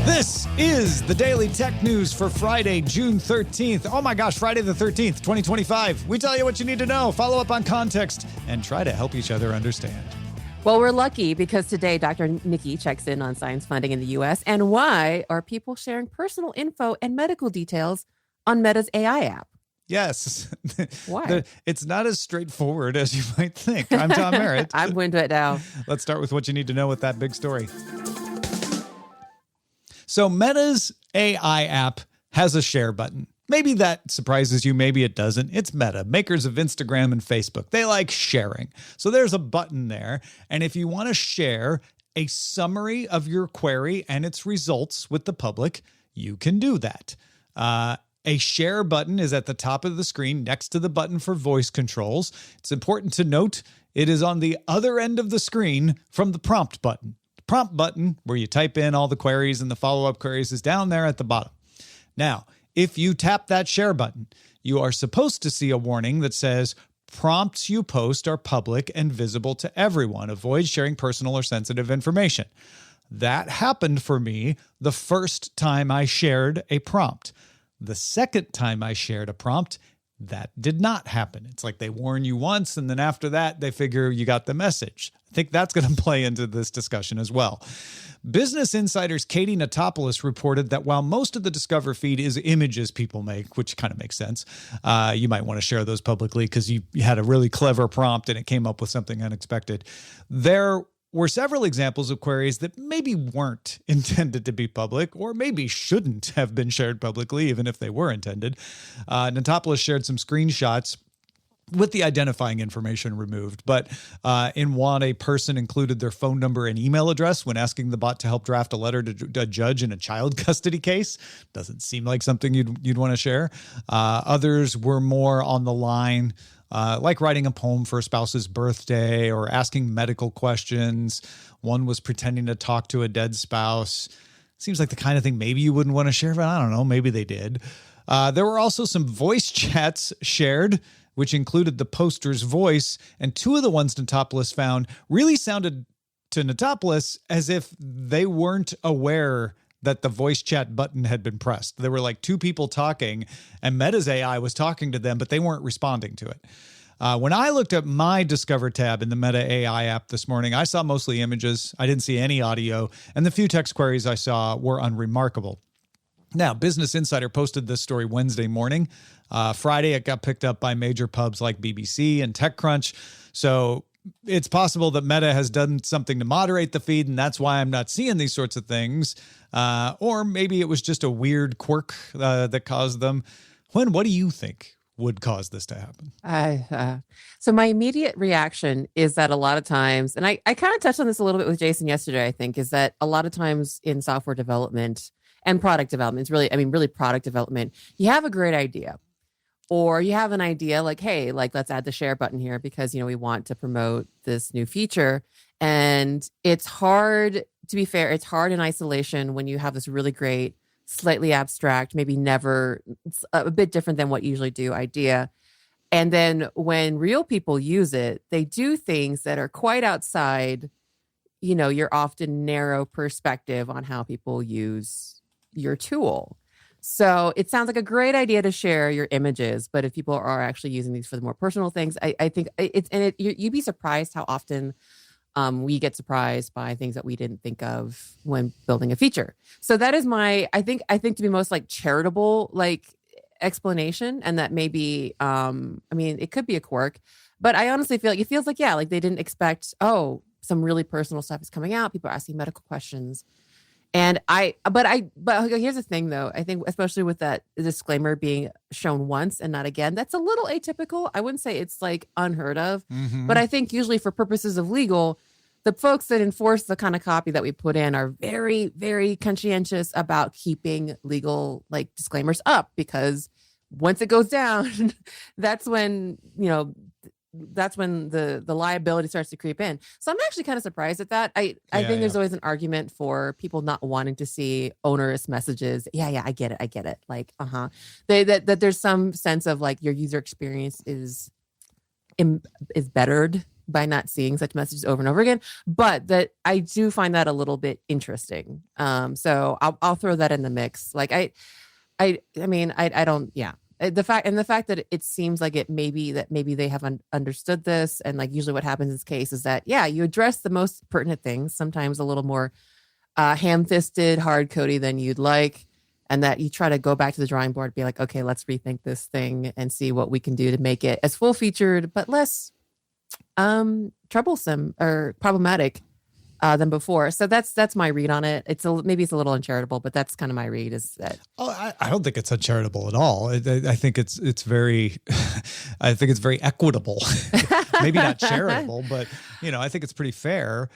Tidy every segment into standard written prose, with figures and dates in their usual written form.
This is the Daily Tech News for Friday, June 13th. Oh my gosh, Friday the 13th, 2025. We tell you what you need to know, follow up on context, and try to help each other understand. Well, we're lucky because today Dr. Niki checks in on science funding in the U.S. and why are people sharing personal info and medical details on Meta's AI app? Yes. Why? It's not as straightforward as you might think. I'm Tom Merritt. I'm going to it now. Let's start with what you need to know with that big story. So Meta's AI app has a share button. Maybe that surprises you. Maybe it doesn't. It's Meta, makers of Instagram and Facebook. They like sharing. So there's a button there. And if you want to share a summary of your query and its results with the public, you can do that. A share button is at the top of the screen next to the button for voice controls. It's important to note it is on the other end of the screen from the prompt button. The prompt button, where you type in all the queries and the follow-up queries, is down there at the bottom. Now, if you tap that share button, you are supposed to see a warning that says, prompts you post are public and visible to everyone. Avoid sharing personal or sensitive information. That happened for me the first time I shared a prompt. The second time I shared a prompt, that did not happen. It's like they warn you once, and then after that, they figure you got the message. I think that's going to play into this discussion as well. Business Insider's Katie Natopoulos reported that while most of the Discover feed is images people make, which kind of makes sense, you might want to share those publicly because you had a really clever prompt and it came up with something unexpected. There were several examples of queries that maybe weren't intended to be public or maybe shouldn't have been shared publicly, even if they were intended. Natopoulos shared some screenshots with the identifying information removed. But in one, a person included their phone number and email address when asking the bot to help draft a letter to a judge in a child custody case. Doesn't seem like something you'd want to share. Others were more on the line, like writing a poem for a spouse's birthday or asking medical questions. One was pretending to talk to a dead spouse. Seems like the kind of thing maybe you wouldn't want to share, but I don't know, maybe they did. There were also some voice chats shared, which included the poster's voice, and two of the ones Natopoulos found really sounded to Natopoulos as if they weren't aware that the voice chat button had been pressed. There were like two people talking, and Meta's AI was talking to them, but they weren't responding to it. When I looked at my Discover tab in the Meta AI app this morning, I saw mostly images. I didn't see any audio, and the few text queries I saw were unremarkable. Now, Business Insider posted this story Wednesday morning. Friday, it got picked up by major pubs like BBC and TechCrunch. So it's possible that Meta has done something to moderate the feed, and that's why I'm not seeing these sorts of things. Or maybe it was just a weird quirk that caused them. Huyen, what do you think would cause this to happen? So my immediate reaction is that a lot of times, and I kind of touched on this a little bit with Jason yesterday, I think, is that a lot of times in software development and product development, it's really product development, you have a great idea. Or you have an idea like, hey, like let's add the share button here because, we want to promote this new feature. And it's hard, to be fair, it's hard in isolation when you have this really great, slightly abstract, maybe never, it's a bit different than what you usually do idea. And then when real people use it, they do things that are quite outside, your often narrow perspective on how people use your tool. So it sounds like a great idea to share your images, but if people are actually using these for the more personal things, I think you'd be surprised how often we get surprised by things that we didn't think of when building a feature. So that is my, I think to be most like charitable, like explanation. And that maybe, it could be a quirk, but I honestly feel like it feels like, like they didn't expect, some really personal stuff is coming out. People are asking medical questions. And but here's the thing though. I think especially with that disclaimer being shown once and not again, that's a little atypical. I wouldn't say it's like unheard of, but I think usually for purposes of legal, the folks that enforce the kind of copy that we put in are very, very conscientious about keeping legal like disclaimers up, because once it goes down, that's when, the liability starts to creep in. So I'm actually kind of surprised at that. I think there's always an argument for people not wanting to see onerous messages. I get it. Like, that there's some sense of like your user experience is bettered by not seeing such messages over and over again. But that I do find that a little bit interesting. So I'll throw that in the mix. Like I mean, I don't, yeah. The fact that it seems like maybe they have understood this, and like usually what happens in this case is that you address the most pertinent things, sometimes a little more ham-fisted, hard-coded than you'd like, and that you try to go back to the drawing board and be like, okay, let's rethink this thing and see what we can do to make it as full-featured but less troublesome or problematic than before. So that's my read on it. Maybe it's a little uncharitable, but that's kind of my read. Is that? Oh, I don't think it's uncharitable at all. I think it's very, I think it's very equitable. Maybe not charitable, but I think it's pretty fair.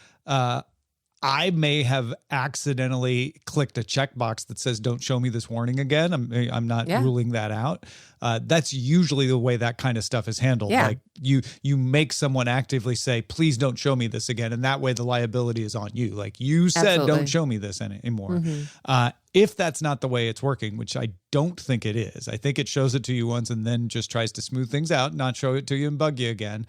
I may have accidentally clicked a checkbox that says, don't show me this warning again. I'm not ruling that out. That's usually the way that kind of stuff is handled. Yeah. Like you make someone actively say, please don't show me this again. And that way the liability is on you. Like you said, Absolutely. Don't show me this anymore. Mm-hmm. If that's not the way it's working, which I don't think it is, I think it shows it to you once and then just tries to smooth things out, not show it to you and bug you again.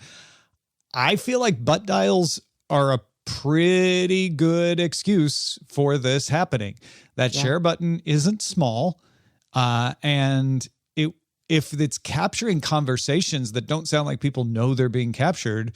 I feel like butt dials are a pretty good excuse for this happening. That share button isn't small, and if it's capturing conversations that don't sound like people know they're being captured,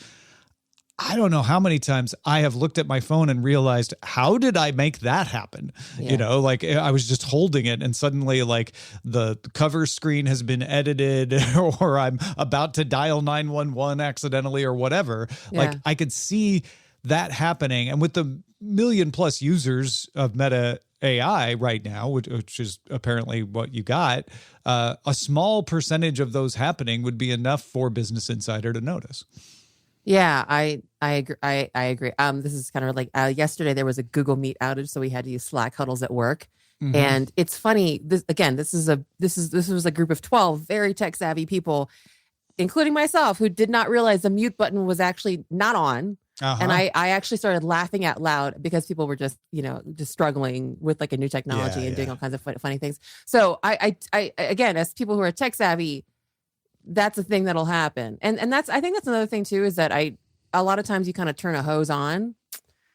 I don't know how many times I have looked at my phone and realized, how did I make that happen? Yeah. Like I was just holding it and suddenly like the cover screen has been edited or I'm about to dial 911 accidentally or whatever. Yeah. Like I could see that happening. And with the million plus users of Meta AI right now, which is apparently what you got, a small percentage of those happening would be enough for Business Insider to notice. Yeah, I agree. I agree. This is kind of like yesterday there was a Google Meet outage, so we had to use Slack huddles at work. Mm-hmm. And it's funny. This was a group of 12 very tech savvy people, including myself, who did not realize the mute button was actually not on. Uh-huh. And I actually started laughing out loud because people were just struggling with like a new technology and doing all kinds of funny things. So I again, as people who are tech savvy, that's a thing that'll happen. And I think that's another thing too, is that a lot of times you kind of turn a hose on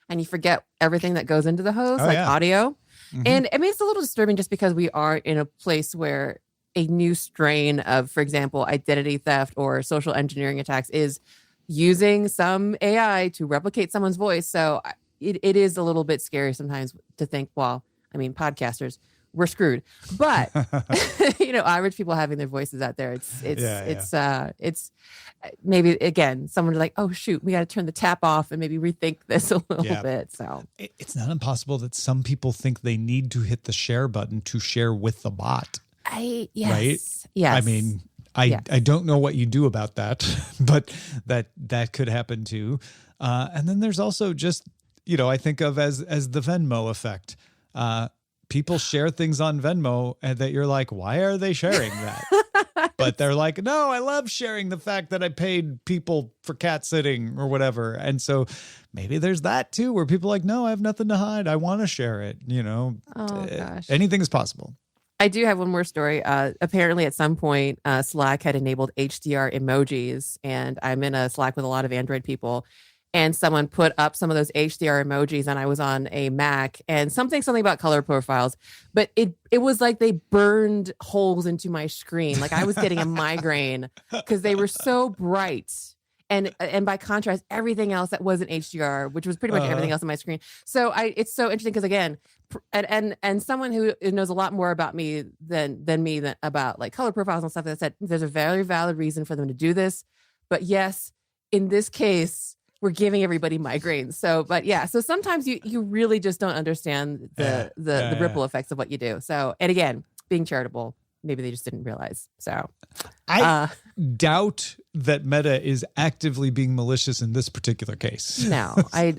and you forget everything that goes into the hose, audio. Mm-hmm. And I mean, it's a little disturbing just because we are in a place where a new strain of, for example, identity theft or social engineering attacks is using some AI to replicate someone's voice. So it is a little bit scary sometimes to think, well, I mean, podcasters, we're screwed. But, average people having their voices out there, it's maybe, again, someone like, oh, shoot, we got to turn the tap off and maybe rethink this a little bit. So it's not impossible that some people think they need to hit the share button to share with the bot. Right? Yes. I mean, I don't know what you do about that, but that could happen too. And then there's also just, I think of as the Venmo effect. People share things on Venmo and that you're like, why are they sharing that? But they're like, no, I love sharing the fact that I paid people for cat sitting or whatever. And so maybe there's that too, where people are like, no, I have nothing to hide. I want to share it. Gosh. Anything is possible. I do have one more story. Apparently, at some point, Slack had enabled HDR emojis, and I'm in a Slack with a lot of Android people, and someone put up some of those HDR emojis, and I was on a Mac, and something about color profiles, but it was like they burned holes into my screen. Like I was getting a migraine because they were so bright. And by contrast, everything else that wasn't HDR, which was pretty much everything else on my screen. So it's so interesting because again, and someone who knows a lot more about me than about like color profiles and stuff, that said there's a very valid reason for them to do this. But yes, in this case, we're giving everybody migraines. So, but yeah, so sometimes you really just don't understand the ripple effects of what you do. So, and again, being charitable, maybe they just didn't realize. So I doubt that Meta is actively being malicious in this particular case. No, I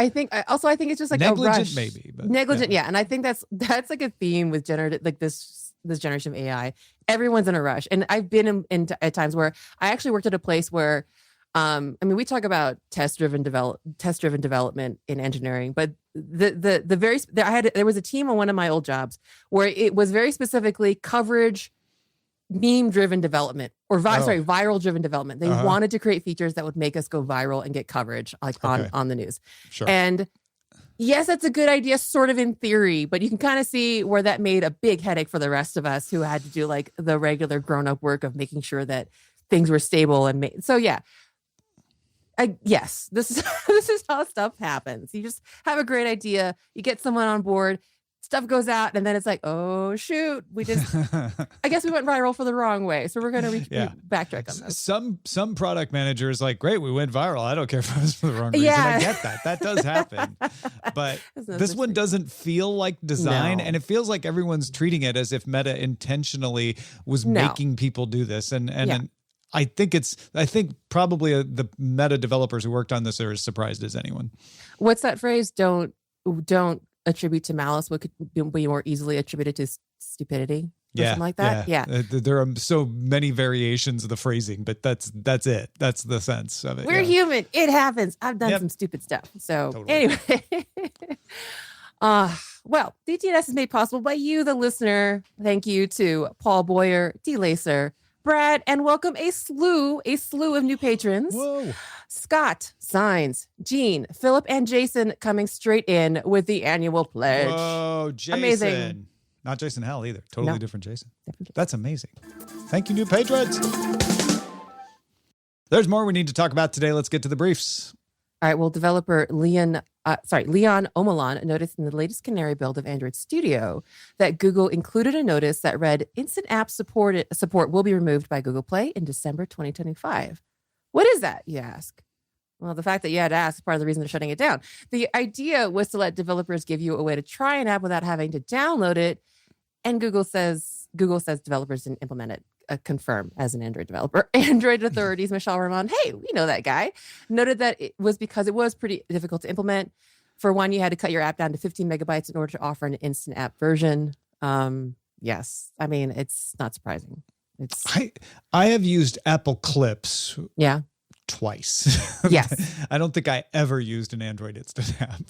think it's just like negligent, a rush. maybe but, negligent. Yeah. And I think that's like a theme with generative, like this generation of AI. Everyone's in a rush. And I've been in at times where I actually worked at a place where, we talk about test-driven development in engineering, but there was a team on one of my old jobs where it was very specifically coverage meme-driven development or viral-driven development. They wanted to create features that would make us go viral and get coverage on the news. Sure. And yes, that's a good idea, sort of in theory, but you can kind of see where that made a big headache for the rest of us who had to do like the regular grown-up work of making sure that things were stable and made. So yeah, yes, this is how stuff happens. You just have a great idea, you get someone on board, stuff goes out, and then it's like, oh shoot, I guess we went viral for the wrong way, so we're going to backtrack on this. Some product managers like, great, we went viral, I don't care if it was for the wrong reason. I get that does happen, but this one doesn't feel like design. And it feels like everyone's treating it as if Meta intentionally was making people do this, and I think probably the Meta developers who worked on this are as surprised as anyone. What's that phrase? Don't attribute to malice what could be more easily attributed to stupidity. Something like that. Yeah. There are so many variations of the phrasing, but that's it. That's the sense of it. We're human. It happens. I've done some stupid stuff. So anyway, well, DTNS is made possible by you, the listener. Thank you to Paul Boyer, D. Lacer, Brad, and welcome a slew of new patrons. Whoa. Scott, Signs, Gene, Philip, and Jason coming straight in with the annual pledge. Whoa, Jason. Amazing. Not Jason Hell either. Totally different Jason. That's amazing. Thank you, new patrons. There's more we need to talk about today. Let's get to the briefs. All right. Well, developer Leon Omalan noticed in the latest Canary build of Android Studio that Google included a notice that read, Instant App support will be removed by Google Play in December 2025. What is that, you ask? Well, the fact that you had to ask is part of the reason they're shutting it down. The idea was to let developers give you a way to try an app without having to download it. And Google says developers didn't implement it. Confirm as an Android developer. Android authorities, Michelle Ramon, hey, we know that guy, noted that it was because it was pretty difficult to implement. For one, you had to cut your app down to 15 megabytes in order to offer an instant app version. Yes, I mean, it's not surprising. I have used Apple Clips. Yeah. Twice. Yes. I don't think I ever used an Android instant app.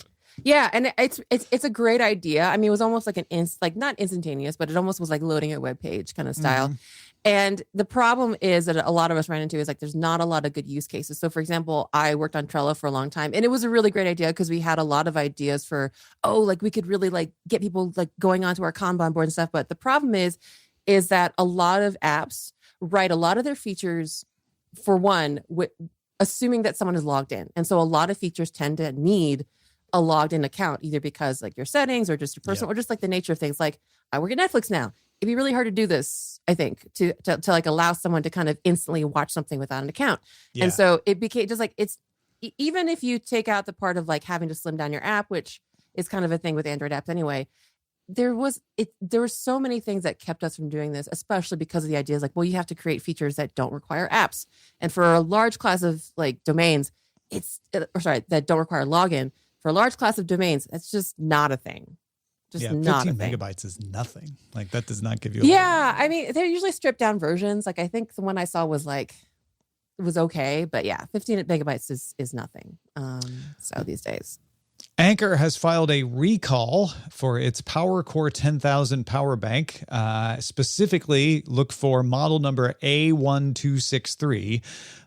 Yeah, and it's a great idea. I mean, it was almost like not instantaneous, but it almost was like loading a web page kind of style. Mm-hmm. And the problem is that a lot of us ran into is like there's not a lot of good use cases. So, for example, I worked on Trello for a long time, and it was a really great idea because we had a lot of ideas for like we could really like get people like going onto our Kanban board and stuff. But the problem is that a lot of apps write a lot of their features for one, assuming that someone is logged in, and so a lot of features tend to need a logged in account, either because like your settings or just your personal or just like the nature of things. Like I work at Netflix now. It'd be really hard to do this, I think, to like allow someone to kind of instantly watch something without an account. Yeah. And so it became just like, it's even if you take out the part of like having to slim down your app, which is kind of a thing with Android apps anyway, there were so many things that kept us from doing this, especially because of the ideas like, well, you have to create features that don't require apps. And for a large class of like domains, that don't require login. For a large class of domains, that's just not a thing. Just not 15 a thing. megabytes is nothing. Like that does not give you. I mean, they're usually stripped down versions. Like I think the one I saw was like, it was okay, but yeah, 15 megabytes is nothing. So these days. Anker has filed a recall for its PowerCore 10,000 power bank. Specifically, look for model number A1263.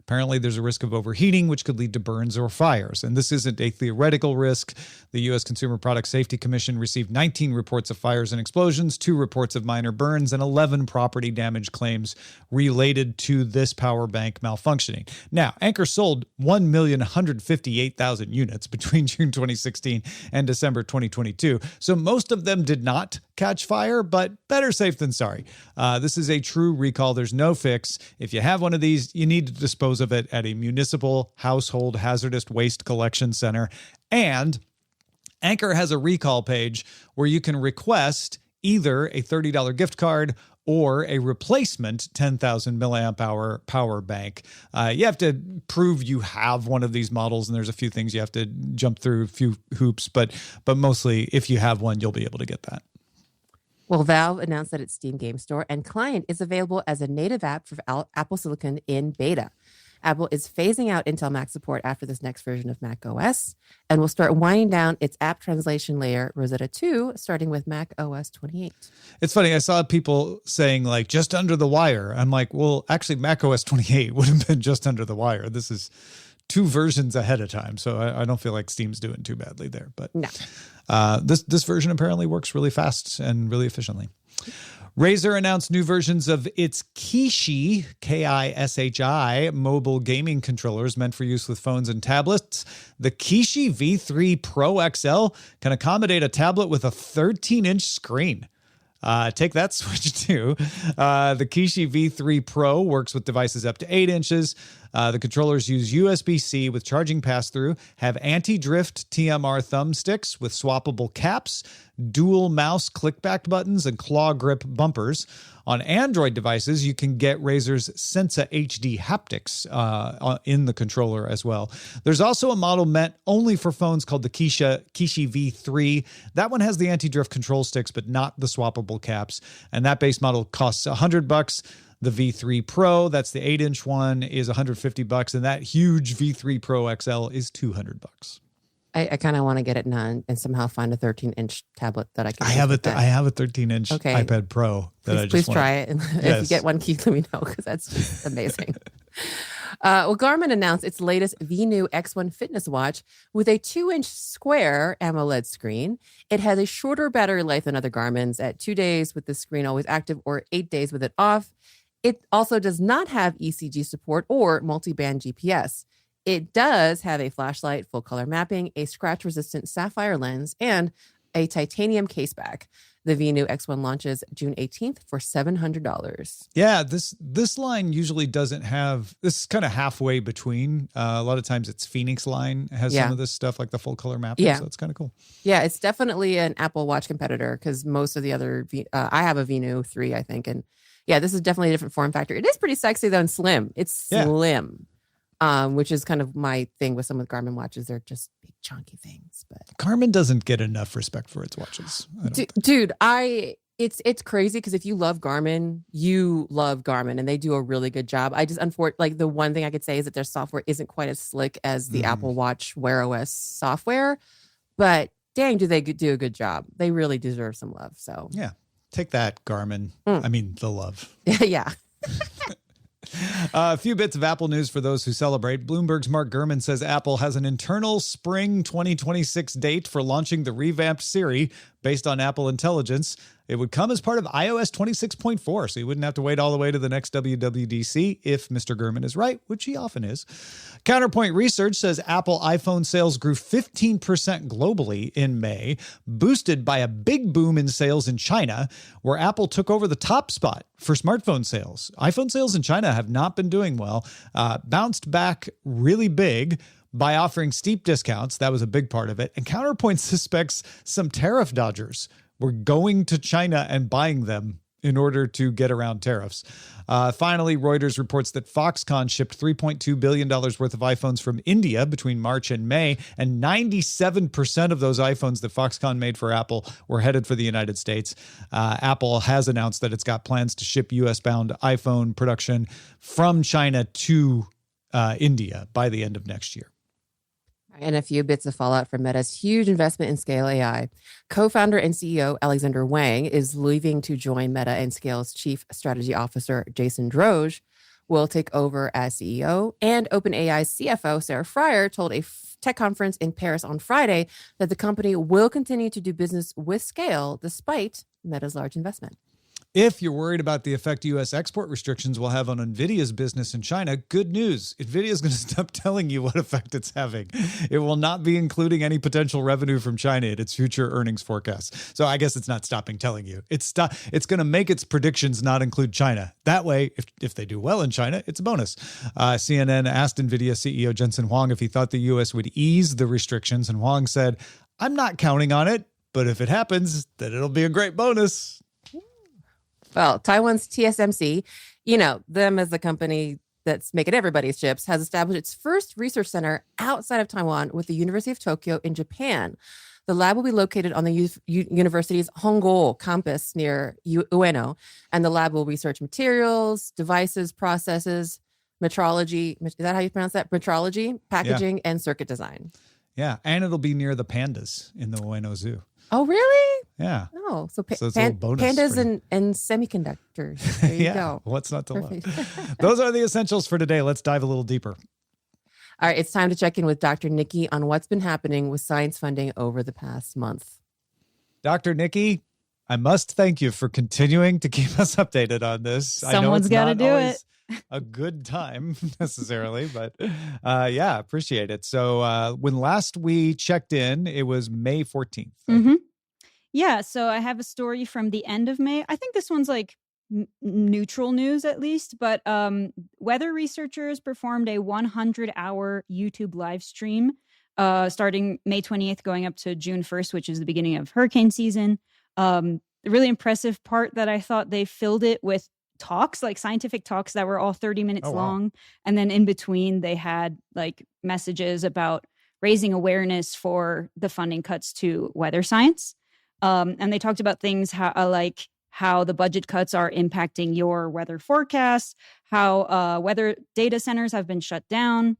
Apparently, there's a risk of overheating, which could lead to burns or fires. And this isn't a theoretical risk. The U.S. Consumer Product Safety Commission received 19 reports of fires and explosions, 2 reports of minor burns, and 11 property damage claims related to this power bank malfunctioning. Now, Anker sold 1,158,000 units between June 2016 and December 2022. So most of them did not catch fire, but better safe than sorry. This is a true recall. There's no fix. If you have one of these, you need to dispose of it at a municipal household hazardous waste collection center. And Anker has a recall page where you can request either a $30 gift card or a replacement 10,000 milliamp hour power bank. You have to prove you have one of these models, and there's a few things you have to jump through, a few hoops, but mostly if you have one, you'll be able to get that. Well, Valve announced that its Steam Game Store and client is available as a native app for Apple Silicon in beta. Apple is phasing out Intel Mac support after this next version of Mac OS and will start winding down its app translation layer, Rosetta 2, starting with Mac OS 28. It's funny. I saw people saying like just under the wire. I'm like, well, actually, Mac OS 28 would have been just under the wire. This is 2 versions ahead of time. So I don't feel like Steam's doing too badly there. But no. This version apparently works really fast and really efficiently. Razer announced new versions of its Kishi, Kishi, mobile gaming controllers meant for use with phones and tablets. The Kishi V3 Pro XL can accommodate a tablet with a 13-inch screen. Take that switch too. The Kishi V3 Pro works with devices up to 8 inches. The controllers use USB-C with charging pass-through, have anti-drift TMR thumbsticks with swappable caps, dual mouse click-back buttons, and claw grip bumpers. On Android devices, you can get Razer's Sensa HD haptics in the controller as well. There's also a model meant only for phones called the Kishi V3. That one has the anti-drift control sticks, but not the swappable caps. And that base model costs $100. The V3 Pro, that's the 8-inch one, is $150, and that huge V3 Pro XL is $200. I kind of want to get it now and somehow find a 13-inch tablet that I can. I have a 13-inch iPad Pro that please try it. And if you get one, Keith, let me know because that's just amazing. Well, Garmin announced its latest Venu X1 fitness watch with a 2-inch square AMOLED screen. It has a shorter battery life than other Garmin's at 2 days with the screen always active or 8 days with it off. It also does not have ECG support or multi-band GPS. It does have a flashlight, full color mapping, a scratch-resistant sapphire lens, and a titanium caseback. The Venu X1 launches June 18th for $700. Yeah, this line usually doesn't have. This is kind of halfway between. A lot of times it's Phoenix line has some of this stuff like the full color mapping. Yeah. So it's kind of cool. Yeah, it's definitely an Apple Watch competitor because most of the other, I have a Venu 3, I think, and yeah, this is definitely a different form factor. It is pretty sexy though and slim. It's slim, which is kind of my thing with some of the Garmin watches. They're just big chunky things. But Garmin doesn't get enough respect for its watches. It's crazy because if you love Garmin, you love Garmin, and they do a really good job. I just like the one thing I could say is that their software isn't quite as slick as the Apple Watch Wear OS software, but dang, do they do a good job. They really deserve some love. So yeah. Take that, Garmin. I mean, the love. Yeah. A few bits of Apple news for those who celebrate. Bloomberg's Mark Gurman says Apple has an internal spring 2026 date for launching the revamped Siri based on Apple Intelligence. It would come as part of iOS 26.4, so you wouldn't have to wait all the way to the next WWDC if Mr. Gurman is right, which he often is. Counterpoint Research says Apple iPhone sales grew 15% globally in May, boosted by a big boom in sales in China, where Apple took over the top spot for smartphone sales. iPhone sales in China have not been doing well, bounced back really big by offering steep discounts. That was a big part of it. And Counterpoint suspects some tariff dodgers were going to China and buying them in order to get around tariffs. Finally, Reuters reports that Foxconn shipped $3.2 billion worth of iPhones from India between March and May, and 97% of those iPhones that Foxconn made for Apple were headed for the United States. Apple has announced that it's got plans to ship U.S.-bound iPhone production from China to India by the end of next year. And a few bits of fallout from Meta's huge investment in Scale AI. Co-founder and CEO Alexander Wang is leaving to join Meta, and Scale's chief strategy officer Jason Droge will take over as CEO. And OpenAI's CFO Sarah Fryer told a tech conference in Paris on Friday that the company will continue to do business with Scale despite Meta's large investment. If you're worried about the effect U.S. export restrictions will have on NVIDIA's business in China, good news. NVIDIA is going to stop telling you what effect it's having. It will not be including any potential revenue from China in its future earnings forecasts. So I guess it's not stopping telling you. It's going to make its predictions not include China. That way, if they do well in China, it's a bonus. CNN asked NVIDIA CEO Jensen Huang if he thought the U.S. would ease the restrictions, and Huang said, "I'm not counting on it, but if it happens, then it'll be a great bonus." Well, Taiwan's TSMC, them as the company that's making everybody's chips, has established its first research center outside of Taiwan with the University of Tokyo in Japan. The lab will be located on the university's Hongo campus near Ueno, and the lab will research materials, devices, processes, metrology. Is that how you pronounce that? Metrology, packaging, and circuit design. Yeah. And it'll be near the pandas in the Ueno Zoo. Oh, really? Yeah. Oh, so it's a little bonus pandas and semiconductors. There you go. What's not to love? Those are the essentials for today. Let's dive a little deeper. All right. It's time to check in with Dr. Niki on what's been happening with science funding over the past month. Dr. Niki, I must thank you for continuing to keep us updated on this. Someone's got to do it. A good time necessarily, but appreciate it. So when last we checked in, it was May 14th. Mm-hmm. Yeah, so I have a story from the end of May. I think this one's like neutral news at least, but weather researchers performed a 100-hour YouTube live stream starting May 28th going up to June 1st, which is the beginning of hurricane season. The really impressive part that I thought they filled it with talks, like scientific talks that were all 30 minutes long. And then in between, they had like messages about raising awareness for the funding cuts to weather science. And they talked about things how the budget cuts are impacting your weather forecasts, how weather data centers have been shut down.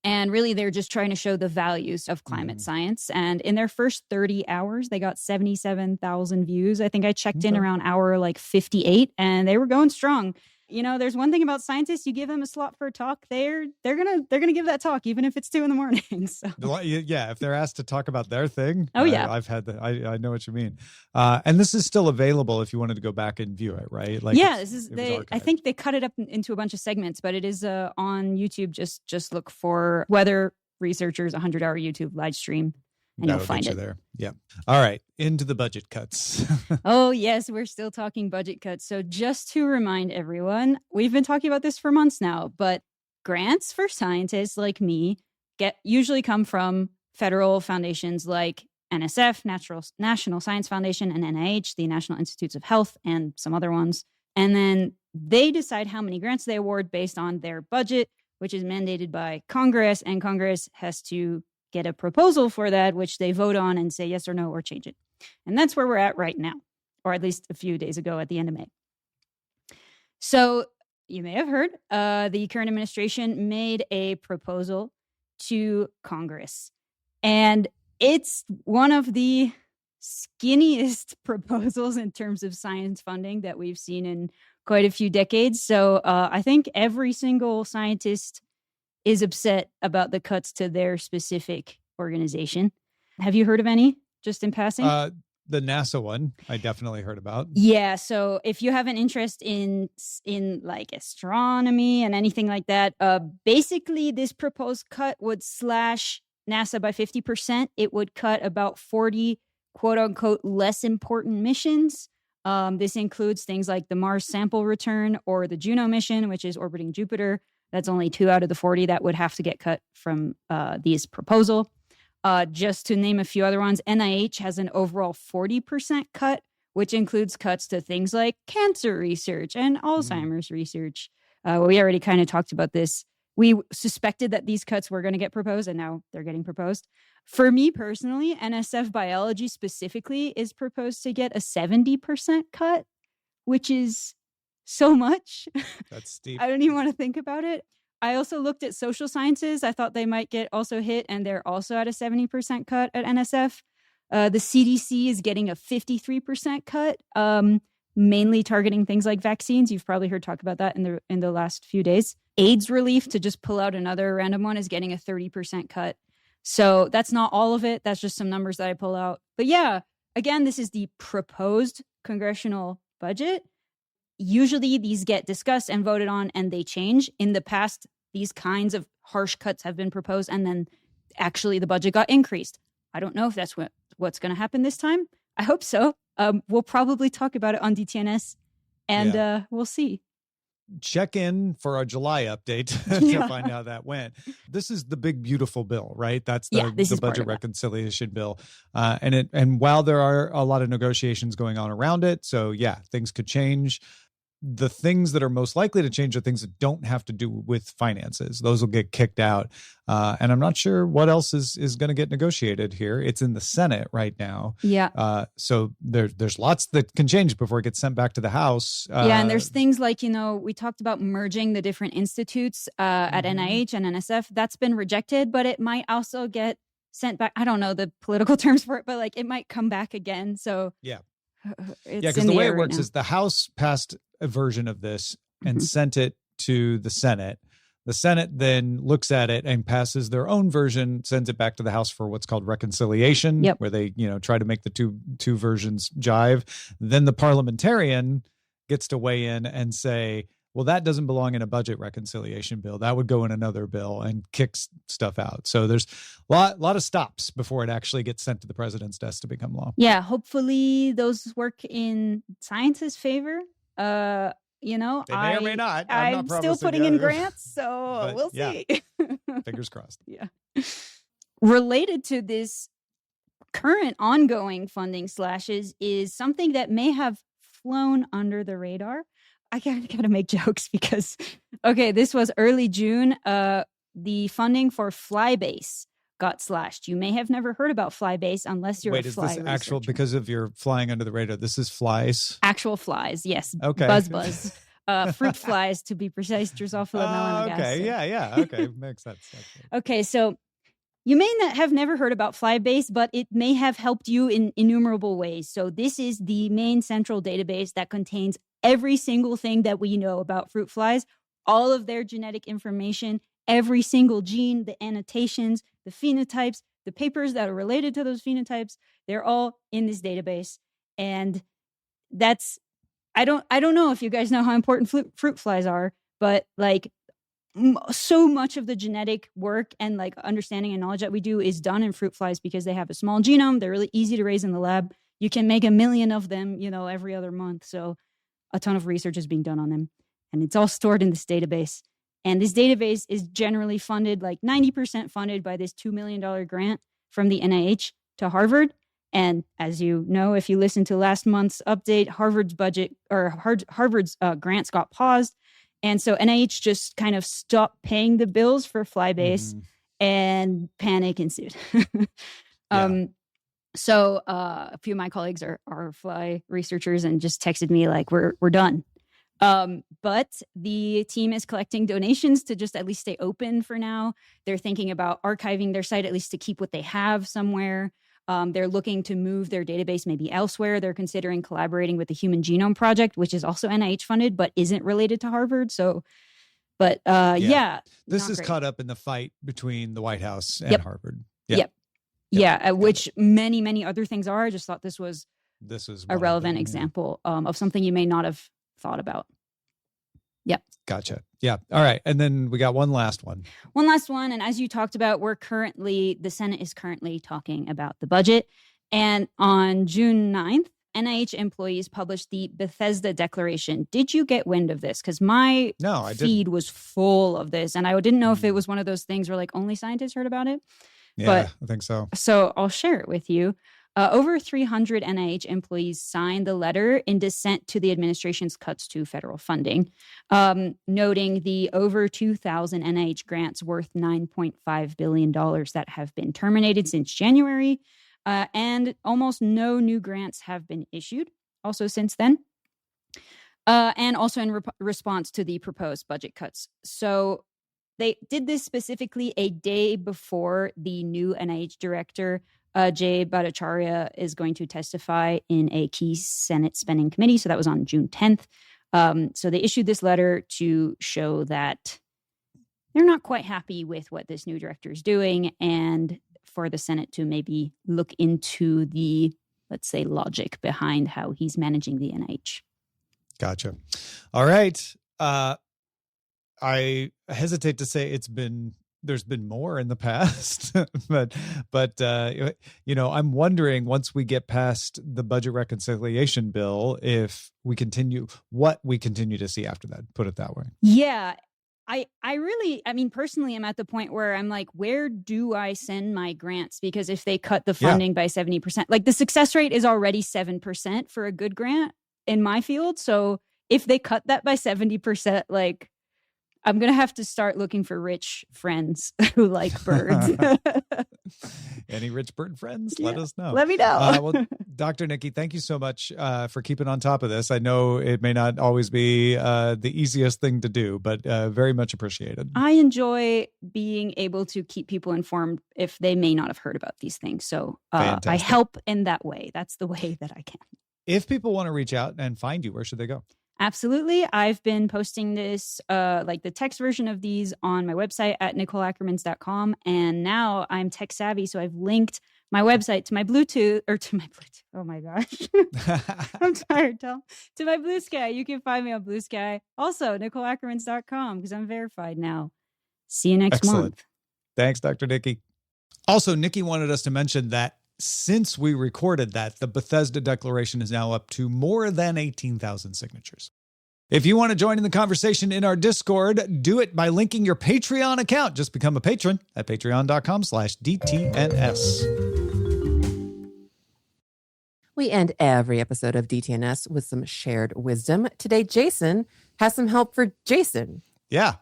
And really, they're just trying to show the values of climate science. And in their first 30 hours, they got 77,000 views. I think I checked in around hour like 58, and they were going strong. You know, there's one thing about scientists: you give them a slot for a talk, they're gonna give that talk, even if it's 2 a.m. So yeah, if they're asked to talk about their thing. I've had that. I know what you mean. And this is still available if you wanted to go back and view it, right? Like I think they cut it up into a bunch of segments, but it is on YouTube. Just look for weather researchers 100-hour YouTube live stream. And you'll find it there. Yeah. All right. Into the budget cuts. Oh, yes. We're still talking budget cuts. So just to remind everyone, we've been talking about this for months now, but grants for scientists like me usually come from federal foundations like NSF, National Science Foundation, and NIH, the National Institutes of Health, and some other ones. And then they decide how many grants they award based on their budget, which is mandated by Congress, and Congress has to get a proposal for that, which they vote on and say yes or no or change it. And that's where we're at right now, or at least a few days ago at the end of May. So you may have heard the current administration made a proposal to Congress. And it's one of the skinniest proposals in terms of science funding that we've seen in quite a few decades. So I think every single scientist is upset about the cuts to their specific organization. Have you heard of any, just in passing? The NASA one, I definitely heard about. Yeah, so if you have an interest in like astronomy and anything like that, basically this proposed cut would slash NASA by 50%. It would cut about 40, quote unquote, less important missions. This includes things like the Mars sample return or the Juno mission, which is orbiting Jupiter. That's only 2 out of the 40 that would have to get cut from this proposal. Just to name a few other ones, NIH has an overall 40% cut, which includes cuts to things like cancer research and Alzheimer's research. We already kind of talked about this. We suspected that these cuts were going to get proposed, and now they're getting proposed. For me personally, NSF biology specifically is proposed to get a 70% cut, which is so much. That's steep. I don't even want to think about it. I also looked at social sciences. I thought they might get also hit, and they're also at a 70% cut at NSF. The CDC is getting a 53% cut, mainly targeting things like vaccines. You've probably heard talk about that in the last few days. AIDS relief, to just pull out another random one, is getting a 30% cut. So that's not all of it. That's just some numbers that I pull out. But yeah, again, this is the proposed congressional budget. Usually these get discussed and voted on and they change. In the past, these kinds of harsh cuts have been proposed and then actually the budget got increased. I don't know if that's what's going to happen this time. I hope so. We'll probably talk about it on DTNS and we'll see. Check in for our July update to find out how that went. This is the big, beautiful bill, right? That's the budget reconciliation bill. And while there are a lot of negotiations going on around it, so yeah, things could change. the things that are most likely to change are things that don't have to do with finances. Those will get kicked out. And I'm not sure what else is going to get negotiated here. It's in the Senate right now. Yeah. So there's lots that can change before it gets sent back to the House. And there's things like, we talked about merging the different institutes at NIH and NSF. That's been rejected, but it might also get sent back. I don't know the political terms for it, but like it might come back again. So yeah. It's because the way it works is the House passed a version of this and sent it to the Senate. The Senate then looks at it and passes their own version, sends it back to the House for what's called reconciliation, where they, try to make the two versions jive. Then the parliamentarian gets to weigh in and say, well, that doesn't belong in a budget reconciliation bill. That would go in another bill and kick stuff out. So there's a lot of stops before it actually gets sent to the president's desk to become law. Yeah, hopefully those work in science's favor. They may or may not. I'm not still putting in grants, so we'll see. Fingers crossed. Yeah. Related to this current ongoing funding slashes is something that may have flown under the radar. I gotta make jokes because, this was early June. The funding for Flybase got slashed. You may have never heard about Flybase unless you're a fly is this actual, because of your flying under the radar, this is flies? Actual flies, yes. Okay. Buzz. Fruit flies, to be precise, Drosophila melanogaster. Okay, yeah. Okay, makes sense. Okay, so you may not have never heard about Flybase, but it may have helped you in innumerable ways. So this is the main central database that contains every single thing that we know about fruit flies, all of their genetic information, every single gene, the annotations, the phenotypes, the papers that are related to those phenotypes, they're all in this database. And that's, I don't know if you guys know how important fruit flies are, but like so much of the genetic work and like understanding and knowledge that we do is done in fruit flies because they have a small genome. They're really easy to raise in the lab. You can make 1 million of them, every other month. So a ton of research is being done on them, and it's all stored in this database. And this database is generally funded, like 90% funded by this $2 million grant from the NIH to Harvard. And as you know, if you listen to last month's update, Harvard's budget or Harvard's grants got paused. And so NIH just kind of stopped paying the bills for Flybase and panic ensued. So a few of my colleagues are fly researchers and just texted me like, we're done. But the team is collecting donations to just at least stay open for now. They're thinking about archiving their site, at least to keep what they have somewhere. They're looking to move their database maybe elsewhere. They're considering collaborating with the Human Genome Project, which is also NIH funded, but isn't related to Harvard. So, but this is caught up in the fight between the White House and Harvard. Which many other things are. I just thought this was a relevant example of something you may not have thought about. Yep. Gotcha. Yeah. All right. And then we got one last one. And as you talked about, the Senate is currently talking about the budget. And on June 9th, NIH employees published the Bethesda Declaration. Did you get wind of this? Because my feed was full of this. And I didn't know if it was one of those things where like only scientists heard about it. Yeah, but, I think so. So I'll share it with you. Over 300 NIH employees signed the letter in dissent to the administration's cuts to federal funding, noting the over 2,000 NIH grants worth $9.5 billion that have been terminated since January, and almost no new grants have been issued also since then, and also in response to the proposed budget cuts. So they did this specifically a day before the new NIH director, Jay Bhattacharya, is going to testify in a key Senate spending committee. So that was on June 10th. So they issued this letter to show that they're not quite happy with what this new director is doing, and for the Senate to maybe look into the, let's say, logic behind how he's managing the NIH. Gotcha. All right. I hesitate to say there's been more in the past, but I'm wondering, once we get past the budget reconciliation bill, what we continue to see after that, put it that way. Yeah. I personally am at the point where I'm like, where do I send my grants? Because if they cut the funding by 70%, like the success rate is already 7% for a good grant in my field. So if they cut that by 70%, like, I'm going to have to start looking for rich friends who like birds. Any rich bird friends? Let us know. Let me know. Well, Dr. Niki, thank you so much for keeping on top of this. I know it may not always be the easiest thing to do, but very much appreciated. I enjoy being able to keep people informed if they may not have heard about these things. So I help in that way. That's the way that I can. If people want to reach out and find you, where should they go? Absolutely. I've been posting this, like the text version of these on my website at NicoleAckermans.com. And now I'm tech savvy. So I've linked my website to my Bluetooth. Oh my gosh. I'm tired, Tom. To my Blue Sky. You can find me on Blue Sky. Also, NicoleAckermans.com, because I'm verified now. See you next month. Thanks, Dr. Niki. Also, Niki wanted us to mention that since we recorded that, the Bethesda Declaration is now up to more than 18,000 signatures. If you want to join in the conversation in our Discord, do it by linking your Patreon account. Just become a patron at patreon.com/DTNS. We end every episode of DTNS with some shared wisdom. Today, Jason has some help for Jason. Yeah.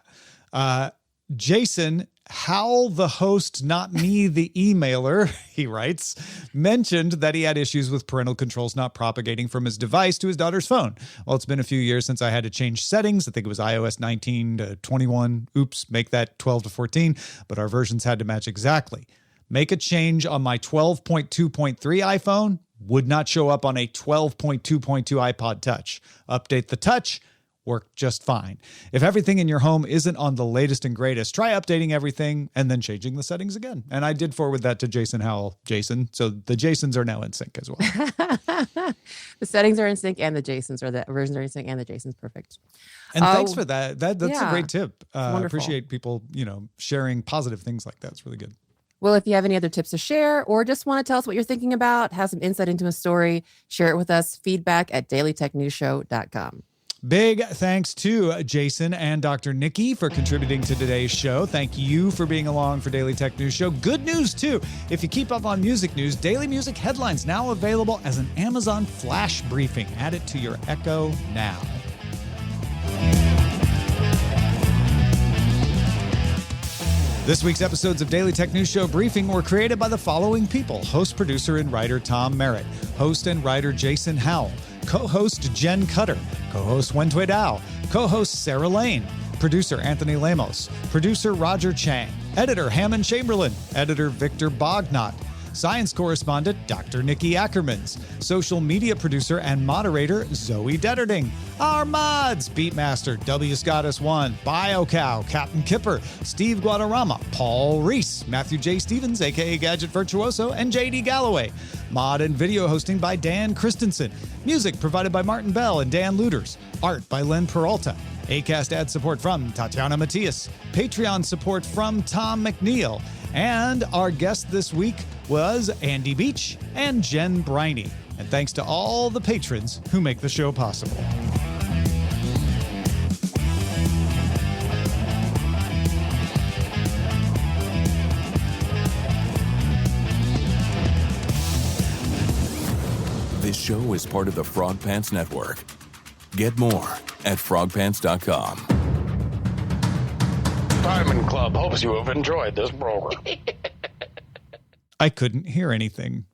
Jason, Hal, the host, not me, the emailer, he writes, mentioned that he had issues with parental controls not propagating from his device to his daughter's phone. Well, it's been a few years since I had to change settings. I think it was iOS 19 to 21. Oops, make that 12 to 14. But our versions had to match exactly. Make a change on my 12.2.3 iPhone, would not show up on a 12.2.2 iPod Touch. Update the Touch, work just fine. If everything in your home isn't on the latest and greatest, try updating everything and then changing the settings again. And I did forward that to Jason Howell. Jason. So the Jasons are now in sync as well. The settings are in sync and the Jasons, or the versions are in sync and the Jasons. Perfect. And thanks for that. That's a great tip. I appreciate people, sharing positive things like that. It's really good. Well, if you have any other tips to share or just want to tell us what you're thinking about, have some insight into a story, share it with us. Feedback at dailytechnewsshow.com. Big thanks to Jason and Dr. Niki for contributing to today's show. Thank you for being along for Daily Tech News Show. Good news, too. If you keep up on music news, Daily Music Headlines now available as an Amazon Flash briefing. Add it to your Echo now. This week's episodes of Daily Tech News Show Briefing were created by the following people: host, producer, and writer Tom Merritt, host and writer Jason Howell, co-host Jen Cutter, co-host Wentui Dao, co-host Sarah Lane, producer Anthony Lemos, producer Roger Chang, editor Hammond Chamberlain, editor Victor Bognot, science correspondent Dr. Niki Ackermans, social media producer and moderator Zoe Detterding, our mods Beatmaster W Scottus 1, BioCow, Captain Kipper, Steve Guadarrama, Paul Reese, Matthew J. Stevens aka Gadget Virtuoso, and JD Galloway. Mod and video hosting by Dan Christensen. Music provided by Martin Bell and Dan Luters. Art by Len Peralta. Acast ad support from Tatiana Matias. Patreon support from Tom McNeil. And our guest this week was Andy Beach and Jen Briney. And thanks to all the patrons who make the show possible. This show is part of the Frog Pants Network. Get more at frogpants.com. Diamond Club hopes you have enjoyed this program. I couldn't hear anything.